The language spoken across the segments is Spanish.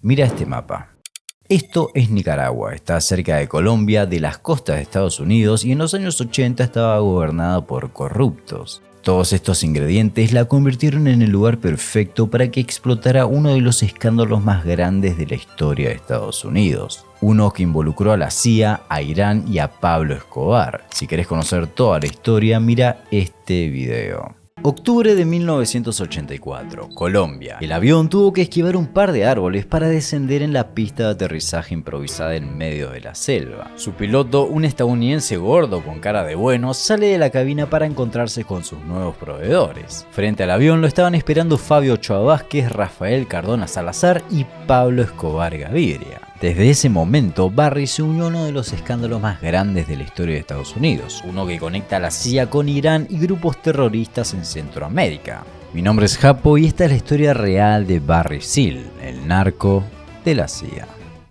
Mira este mapa. Esto es Nicaragua, está cerca de Colombia, de las costas de Estados Unidos y en los años 80 estaba gobernada por corruptos. Todos estos ingredientes la convirtieron en el lugar perfecto para que explotara uno de los escándalos más grandes de la historia de Estados Unidos. Uno que involucró a la CIA, a Irán y a Pablo Escobar. Si querés conocer toda la historia, mira este video. Octubre de 1984, Colombia. El avión tuvo que esquivar un par de árboles para descender en la pista de aterrizaje improvisada en medio de la selva. Su piloto, un estadounidense gordo con cara de bueno, sale de la cabina para encontrarse con sus nuevos proveedores. Frente al avión lo estaban esperando Fabio Ochoa Vázquez, Rafael Cardona Salazar y Pablo Escobar Gaviria. Desde ese momento, Barry se unió a uno de los escándalos más grandes de la historia de Estados Unidos, uno que conecta a la CIA con Irán y grupos terroristas en Centroamérica. Mi nombre es Japo y esta es la historia real de Barry Seal, el narco de la CIA.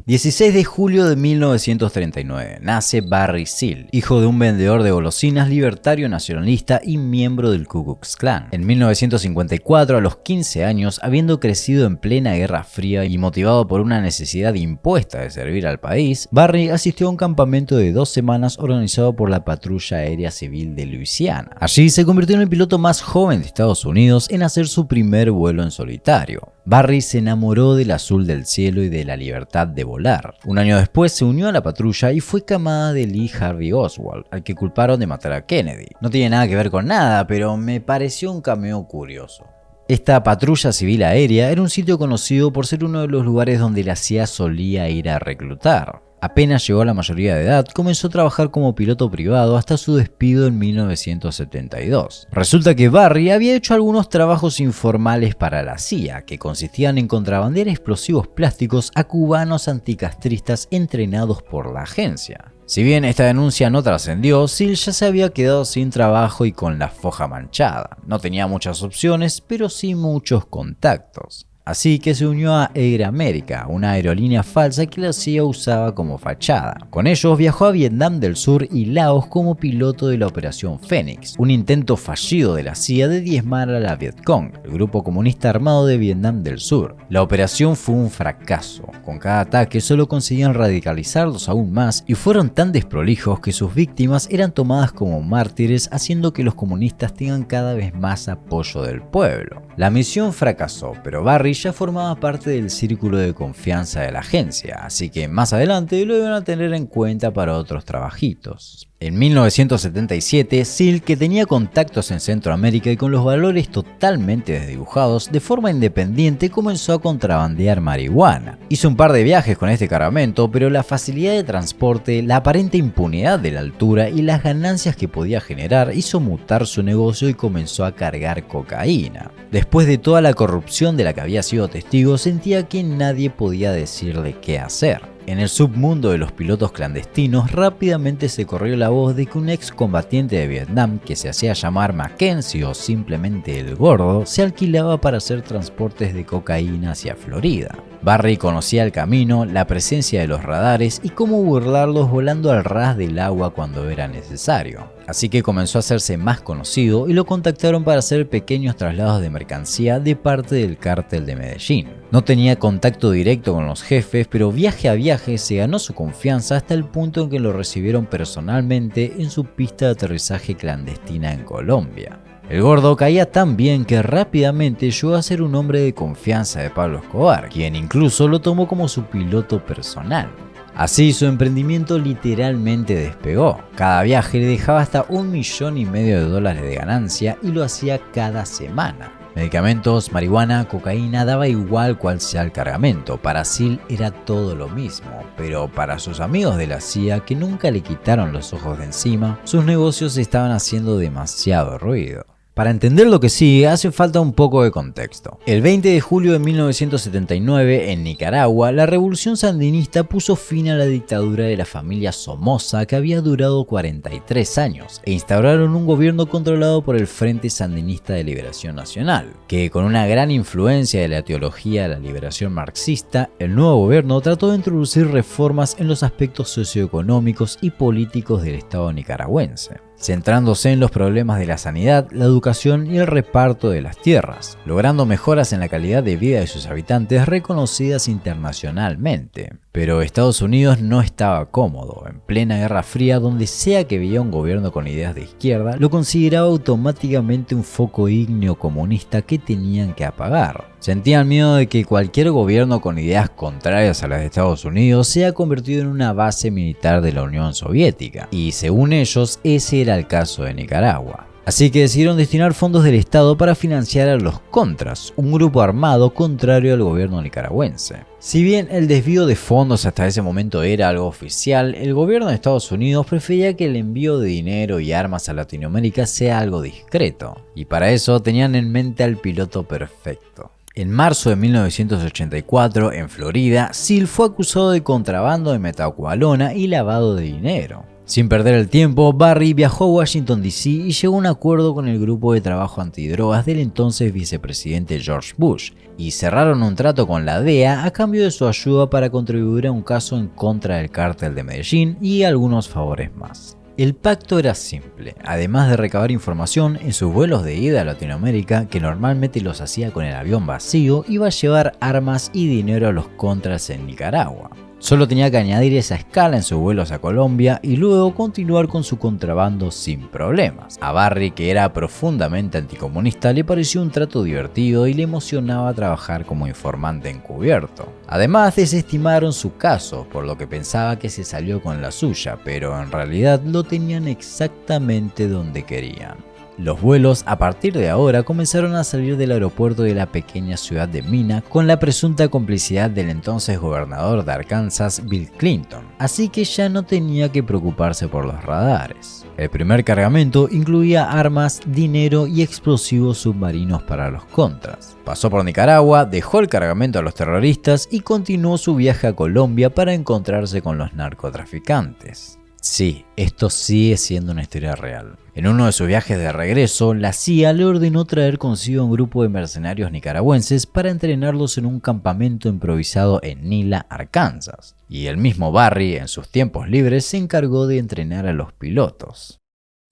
16 de julio de 1939, nace Barry Seal, hijo de un vendedor de golosinas, libertario nacionalista y miembro del Ku Klux Klan. En 1954, a los 15 años, habiendo crecido en plena Guerra Fría y motivado por una necesidad impuesta de servir al país, Barry asistió a un campamento de 2 semanas organizado por la Patrulla Aérea Civil de Luisiana. Allí se convirtió en el piloto más joven de Estados Unidos en hacer su primer vuelo en solitario. Barry se enamoró del azul del cielo y de la libertad de volar. Un año después se unió a la patrulla y fue camada de Lee Harvey Oswald, al que culparon de matar a Kennedy. No tiene nada que ver con nada, pero me pareció un cameo curioso. Esta patrulla civil aérea era un sitio conocido por ser uno de los lugares donde la CIA solía ir a reclutar. Apenas llegó a la mayoría de edad, comenzó a trabajar como piloto privado hasta su despido en 1972. Resulta que Barry había hecho algunos trabajos informales para la CIA, que consistían en contrabandear explosivos plásticos a cubanos anticastristas entrenados por la agencia. Si bien esta denuncia no trascendió, Seal ya se había quedado sin trabajo y con la foja manchada. No tenía muchas opciones, pero sí muchos contactos. Así que se unió a Air America, una aerolínea falsa que la CIA usaba como fachada. Con ellos viajó a Vietnam del Sur y Laos como piloto de la Operación Fénix, un intento fallido de la CIA de diezmar a la Vietcong, el grupo comunista armado de Vietnam del Sur. La operación fue un fracaso. Con cada ataque solo conseguían radicalizarlos aún más y fueron tan desprolijos que sus víctimas eran tomadas como mártires, haciendo que los comunistas tengan cada vez más apoyo del pueblo. La misión fracasó, pero Barry ya formaba parte del círculo de confianza de la agencia, así que más adelante lo iban a tener en cuenta para otros trabajitos. En 1977, Seal, que tenía contactos en Centroamérica y con los valores totalmente desdibujados, de forma independiente comenzó a contrabandear marihuana. Hizo un par de viajes con este cargamento, pero la facilidad de transporte, la aparente impunidad de la altura y las ganancias que podía generar hizo mutar su negocio y comenzó a cargar cocaína. Después de toda la corrupción de la que había sido testigo, sentía que nadie podía decirle qué hacer. En el submundo de los pilotos clandestinos rápidamente se corrió la voz de que un excombatiente de Vietnam que se hacía llamar Mackenzie o simplemente el Gordo se alquilaba para hacer transportes de cocaína hacia Florida. Barry conocía el camino, la presencia de los radares y cómo burlarlos volando al ras del agua cuando era necesario. Así que comenzó a hacerse más conocido y lo contactaron para hacer pequeños traslados de mercancía de parte del cártel de Medellín. No tenía contacto directo con los jefes, pero viaje a viaje se ganó su confianza hasta el punto en que lo recibieron personalmente en su pista de aterrizaje clandestina en Colombia. El Gordo caía tan bien que rápidamente llegó a ser un hombre de confianza de Pablo Escobar, quien incluso lo tomó como su piloto personal. Así su emprendimiento literalmente despegó. Cada viaje le dejaba hasta $1,5 millones de ganancia y lo hacía cada semana. Medicamentos, marihuana, cocaína, daba igual cuál sea el cargamento. Para Seal era todo lo mismo, pero para sus amigos de la CIA, que nunca le quitaron los ojos de encima, sus negocios estaban haciendo demasiado ruido. Para entender lo que sigue hace falta un poco de contexto. El 20 de julio de 1979, en Nicaragua, la revolución sandinista puso fin a la dictadura de la familia Somoza, que había durado 43 años, e instauraron un gobierno controlado por el Frente Sandinista de Liberación Nacional, que con una gran influencia de la teología de la liberación marxista, el nuevo gobierno trató de introducir reformas en los aspectos socioeconómicos y políticos del Estado nicaragüense. centrándose en los problemas de la sanidad, la educación y el reparto de las tierras, logrando mejoras en la calidad de vida de sus habitantes reconocidas internacionalmente. Pero Estados Unidos no estaba cómodo. En plena Guerra Fría, donde sea que veía un gobierno con ideas de izquierda, lo consideraba automáticamente un foco ígneo comunista que tenían que apagar. Sentían miedo de que cualquier gobierno con ideas contrarias a las de Estados Unidos sea convertido en una base militar de la Unión Soviética, y según ellos, ese era el caso de Nicaragua. Así que decidieron destinar fondos del Estado para financiar a los Contras, un grupo armado contrario al gobierno nicaragüense. Si bien el desvío de fondos hasta ese momento era algo oficial, el gobierno de Estados Unidos prefería que el envío de dinero y armas a Latinoamérica sea algo discreto, y para eso tenían en mente al piloto perfecto. En marzo de 1984, en Florida, Seal fue acusado de contrabando de metacoalona y lavado de dinero. Sin perder el tiempo, Barry viajó a Washington D.C. y llegó a un acuerdo con el grupo de trabajo antidrogas del entonces vicepresidente George Bush, y cerraron un trato con la DEA a cambio de su ayuda para contribuir a un caso en contra del cártel de Medellín y algunos favores más. El pacto era simple. Además de recabar información, en sus vuelos de ida a Latinoamérica, que normalmente los hacía con el avión vacío, iba a llevar armas y dinero a los Contras en Nicaragua. Solo tenía que añadir esa escala en sus vuelos a Colombia y luego continuar con su contrabando sin problemas. A Barry, que era profundamente anticomunista, le pareció un trato divertido y le emocionaba trabajar como informante encubierto. Además, desestimaron su caso, por lo que pensaba que se salió con la suya, pero en realidad lo tenían exactamente donde querían. Los vuelos a partir de ahora comenzaron a salir del aeropuerto de la pequeña ciudad de Mina con la presunta complicidad del entonces gobernador de Arkansas, Bill Clinton, así que ya no tenía que preocuparse por los radares. El primer cargamento incluía armas, dinero y explosivos submarinos para los Contras. Pasó por Nicaragua, dejó el cargamento a los terroristas y continuó su viaje a Colombia para encontrarse con los narcotraficantes. Sí, esto sigue siendo una historia real. En uno de sus viajes de regreso, la CIA le ordenó traer consigo un grupo de mercenarios nicaragüenses para entrenarlos en un campamento improvisado en Nila, Arkansas. Y el mismo Barry, en sus tiempos libres, se encargó de entrenar a los pilotos.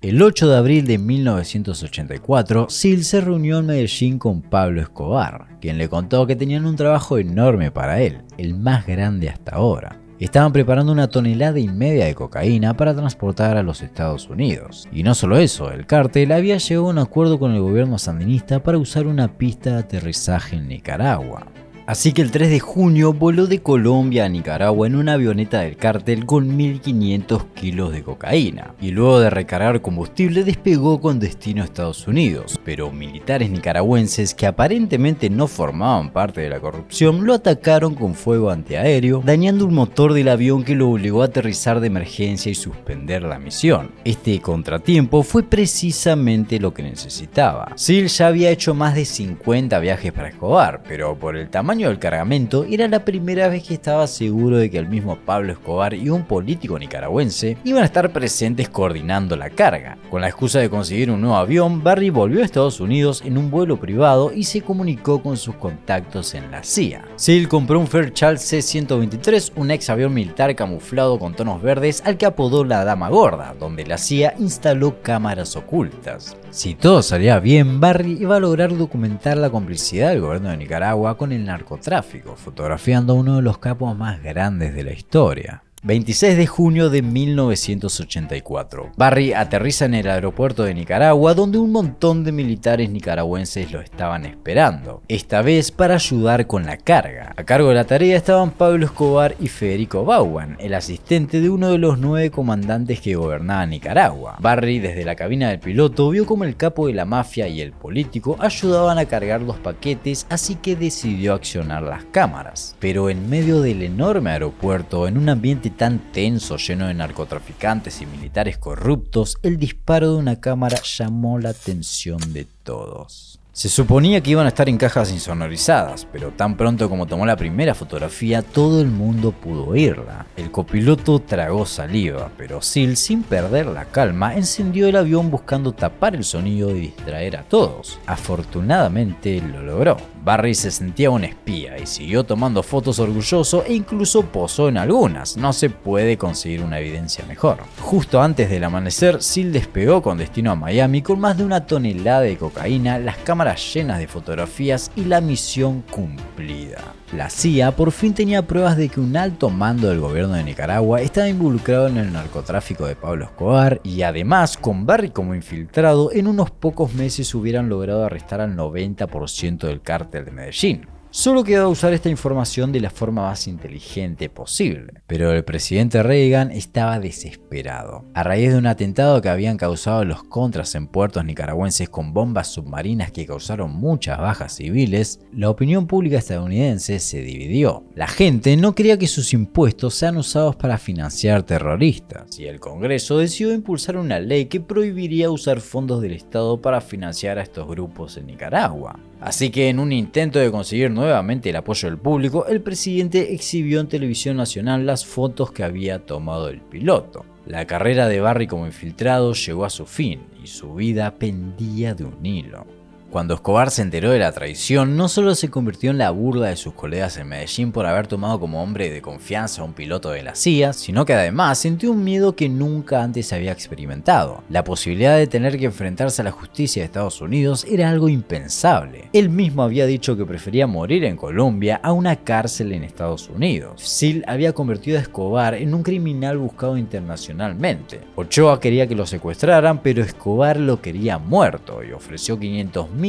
El 8 de abril de 1984, Seal se reunió en Medellín con Pablo Escobar, quien le contó que tenían un trabajo enorme para él, el más grande hasta ahora. Estaban preparando 1,5 toneladas de cocaína para transportar a los Estados Unidos. Y no solo eso, el cártel había llegado a un acuerdo con el gobierno sandinista para usar una pista de aterrizaje en Nicaragua. Así que el 3 de junio voló de Colombia a Nicaragua en una avioneta del cártel con 1.500 kilos de cocaína, y luego de recargar combustible despegó con destino a Estados Unidos, pero militares nicaragüenses que aparentemente no formaban parte de la corrupción lo atacaron con fuego antiaéreo, dañando un motor del avión que lo obligó a aterrizar de emergencia y suspender la misión. Este contratiempo fue precisamente lo que necesitaba. Seal ya había hecho más de 50 viajes para Escobar, pero por el tamaño del cargamento era la primera vez que estaba seguro de que el mismo Pablo Escobar y un político nicaragüense iban a estar presentes coordinando la carga. Con la excusa de conseguir un nuevo avión, Barry volvió a Estados Unidos en un vuelo privado y se comunicó con sus contactos en la CIA. Seal compró un Fairchild C-123, un ex avión militar camuflado con tonos verdes al que apodó la Dama Gorda, donde la CIA instaló cámaras ocultas. Si todo salía bien, Barry iba a lograr documentar la complicidad del gobierno de Nicaragua con el narcotráfico, fotografiando a uno de los capos más grandes de la historia. 26 de junio de 1984. Barry aterriza en el aeropuerto de Nicaragua, donde un montón de militares nicaragüenses lo estaban esperando, esta vez para ayudar con la carga. A cargo de la tarea estaban Pablo Escobar y Federico Bauman, el asistente de uno de los 9 comandantes que gobernaban Nicaragua. Barry, desde la cabina del piloto, vio como el capo de la mafia y el político ayudaban a cargar los paquetes, así que decidió accionar las cámaras. Pero en medio del enorme aeropuerto, en un ambiente tan tenso, lleno de narcotraficantes y militares corruptos, el disparo de una cámara llamó la atención de todos. Se suponía que iban a estar en cajas insonorizadas, pero tan pronto como tomó la primera fotografía, todo el mundo pudo oírla. El copiloto tragó saliva, pero Seal, sin perder la calma, encendió el avión buscando tapar el sonido y distraer a todos. Afortunadamente lo logró. Barry se sentía un espía y siguió tomando fotos orgulloso e incluso posó en algunas. No se puede conseguir una evidencia mejor. Justo antes del amanecer, Seal despegó con destino a Miami con más de 1 tonelada de cocaína, las cámaras llenas de fotografías y la misión cumplida. La CIA por fin tenía pruebas de que un alto mando del gobierno de Nicaragua estaba involucrado en el narcotráfico de Pablo Escobar y además, con Barry como infiltrado, en unos pocos meses hubieran logrado arrestar al 90% del cártel de Medellín. Solo quedaba usar esta información de la forma más inteligente posible. Pero el presidente Reagan estaba desesperado. A raíz de un atentado que habían causado los contras en puertos nicaragüenses con bombas submarinas que causaron muchas bajas civiles, la opinión pública estadounidense se dividió. La gente no quería que sus impuestos sean usados para financiar terroristas, y el Congreso decidió impulsar una ley que prohibiría usar fondos del Estado para financiar a estos grupos en Nicaragua. Así que en un intento de conseguir nuevamente el apoyo del público, el presidente exhibió en televisión nacional las fotos que había tomado el piloto. La carrera de Barry como infiltrado llegó a su fin y su vida pendía de un hilo. Cuando Escobar se enteró de la traición, no solo se convirtió en la burla de sus colegas en Medellín por haber tomado como hombre de confianza a un piloto de la CIA, sino que además sintió un miedo que nunca antes había experimentado. La posibilidad de tener que enfrentarse a la justicia de Estados Unidos era algo impensable. Él mismo había dicho que prefería morir en Colombia a una cárcel en Estados Unidos. Seal había convertido a Escobar en un criminal buscado internacionalmente. Ochoa quería que lo secuestraran, pero Escobar lo quería muerto y ofreció $500,000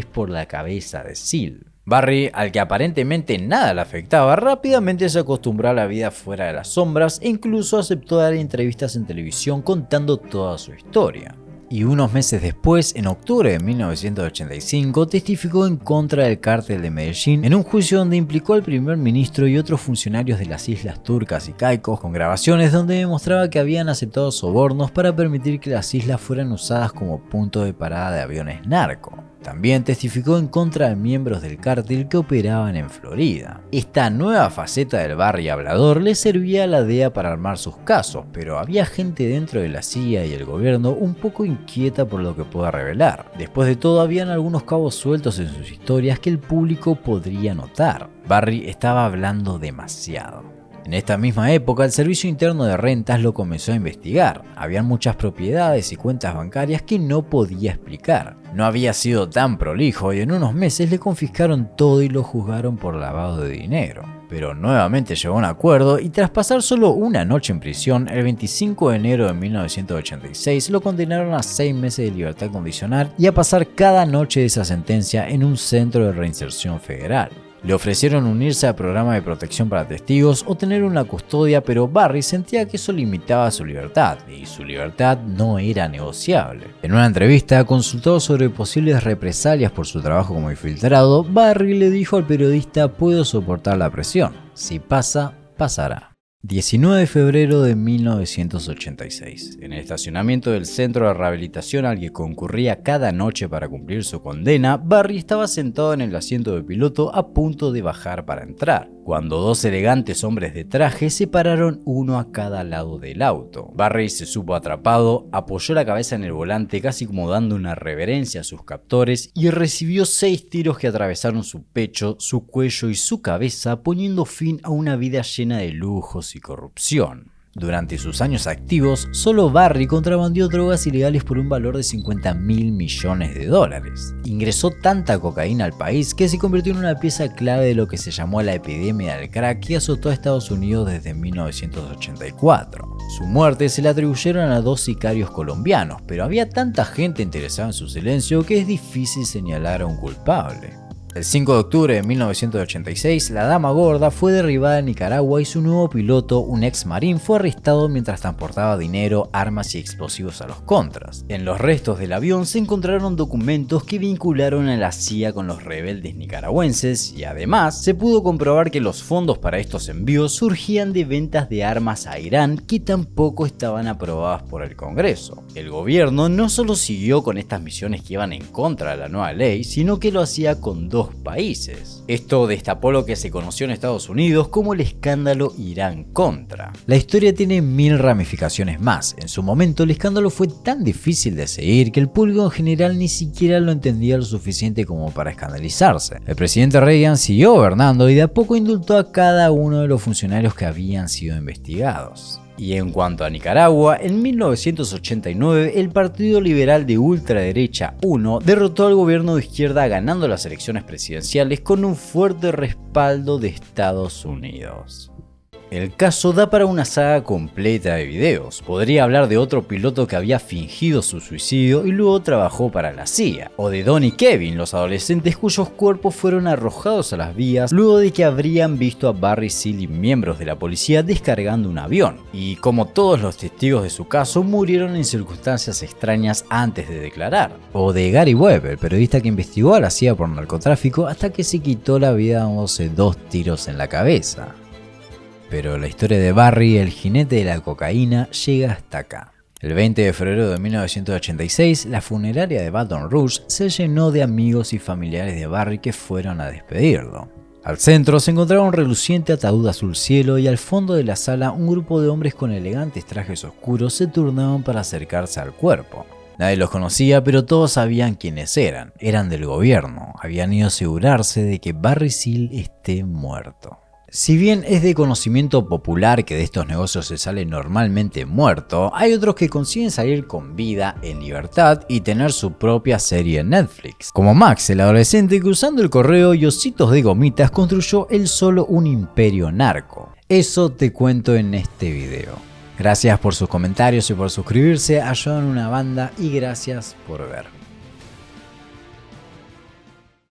por la cabeza de Seal. Barry, al que aparentemente nada le afectaba, rápidamente se acostumbró a la vida fuera de las sombras e incluso aceptó dar entrevistas en televisión contando toda su historia. Y unos meses después, en octubre de 1985, testificó en contra del cártel de Medellín en un juicio donde implicó al primer ministro y otros funcionarios de las Islas Turcas y Caicos, con grabaciones donde demostraba que habían aceptado sobornos para permitir que las islas fueran usadas como punto de parada de aviones narco. También testificó en contra de miembros del cártel que operaban en Florida. Esta nueva faceta del Barry hablador le servía a la DEA para armar sus casos, pero había gente dentro de la CIA y el gobierno un poco inquieta por lo que pueda revelar. Después de todo, habían algunos cabos sueltos en sus historias que el público podría notar. Barry estaba hablando demasiado. En esta misma época, el Servicio Interno de Rentas lo comenzó a investigar. Habían muchas propiedades y cuentas bancarias que no podía explicar. No había sido tan prolijo y en unos meses le confiscaron todo y lo juzgaron por lavado de dinero. Pero nuevamente llegó a un acuerdo y tras pasar solo una noche en prisión, el 25 de enero de 1986 lo condenaron a 6 meses de libertad condicional y a pasar cada noche de esa sentencia en un centro de reinserción federal. Le ofrecieron unirse al programa de protección para testigos o tener una custodia, pero Barry sentía que eso limitaba su libertad, y su libertad no era negociable. En una entrevista, consultado sobre posibles represalias por su trabajo como infiltrado, Barry le dijo al periodista: "Puedo soportar la presión. Si pasa, pasará". 19 de febrero de 1986. En el estacionamiento del centro de rehabilitación al que concurría cada noche para cumplir su condena, Barry estaba sentado en el asiento de piloto a punto de bajar para entrar, cuando 2 elegantes hombres de traje se pararon uno a cada lado del auto. Barry se supo atrapado, apoyó la cabeza en el volante casi como dando una reverencia a sus captores y recibió 6 tiros que atravesaron su pecho, su cuello y su cabeza, poniendo fin a una vida llena de lujos y corrupción. Durante sus años activos, solo Barry contrabandeó drogas ilegales por un valor de $50,000 millones. Ingresó tanta cocaína al país que se convirtió en una pieza clave de lo que se llamó la epidemia del crack que azotó a Estados Unidos desde 1984. Su muerte se le atribuyeron a 2 sicarios colombianos, pero había tanta gente interesada en su silencio que es difícil señalar a un culpable. El 5 de octubre de 1986, la Dama Gorda fue derribada en Nicaragua y su nuevo piloto, un ex marín, fue arrestado mientras transportaba dinero, armas y explosivos a los contras. En los restos del avión se encontraron documentos que vincularon a la CIA con los rebeldes nicaragüenses y además se pudo comprobar que los fondos para estos envíos surgían de ventas de armas a Irán que tampoco estaban aprobadas por el Congreso. El gobierno no solo siguió con estas misiones que iban en contra de la nueva ley, sino que lo hacía con 2 dos países. Esto destapó lo que se conoció en Estados Unidos como el escándalo Irán-Contra. La historia tiene 1000 ramificaciones más. En su momento el escándalo fue tan difícil de seguir que el público en general ni siquiera lo entendía lo suficiente como para escandalizarse. El presidente Reagan siguió gobernando y de a poco indultó a cada uno de los funcionarios que habían sido investigados. Y en cuanto a Nicaragua, en 1989 el Partido Liberal de ultraderecha UNO derrotó al gobierno de izquierda ganando las elecciones presidenciales con un fuerte respaldo de Estados Unidos. El caso da para una saga completa de videos. Podría hablar de otro piloto que había fingido su suicidio y luego trabajó para la CIA, o de Don y Kevin, los adolescentes cuyos cuerpos fueron arrojados a las vías luego de que habrían visto a Barry Seal y miembros de la policía descargando un avión, y como todos los testigos de su caso murieron en circunstancias extrañas antes de declarar, o de Gary Webb, el periodista que investigó a la CIA por narcotráfico hasta que se quitó la vida dándose 2 tiros en la cabeza. Pero la historia de Barry, el jinete de la cocaína, llega hasta acá. El 20 de febrero de 1986, la funeraria de Baton Rouge se llenó de amigos y familiares de Barry que fueron a despedirlo. Al centro se encontraba un reluciente ataúd azul cielo y al fondo de la sala un grupo de hombres con elegantes trajes oscuros se turnaban para acercarse al cuerpo. Nadie los conocía, pero todos sabían quiénes eran. Eran del gobierno. Habían ido a asegurarse de que Barry Seal esté muerto. Si bien es de conocimiento popular que de estos negocios se sale normalmente muerto, hay otros que consiguen salir con vida, en libertad y tener su propia serie en Netflix. Como Max, el adolescente que usando el correo y ositos de gomitas construyó él solo un imperio narco. Eso te cuento en este video. Gracias por sus comentarios y por suscribirse, ayudan a una banda y gracias por ver.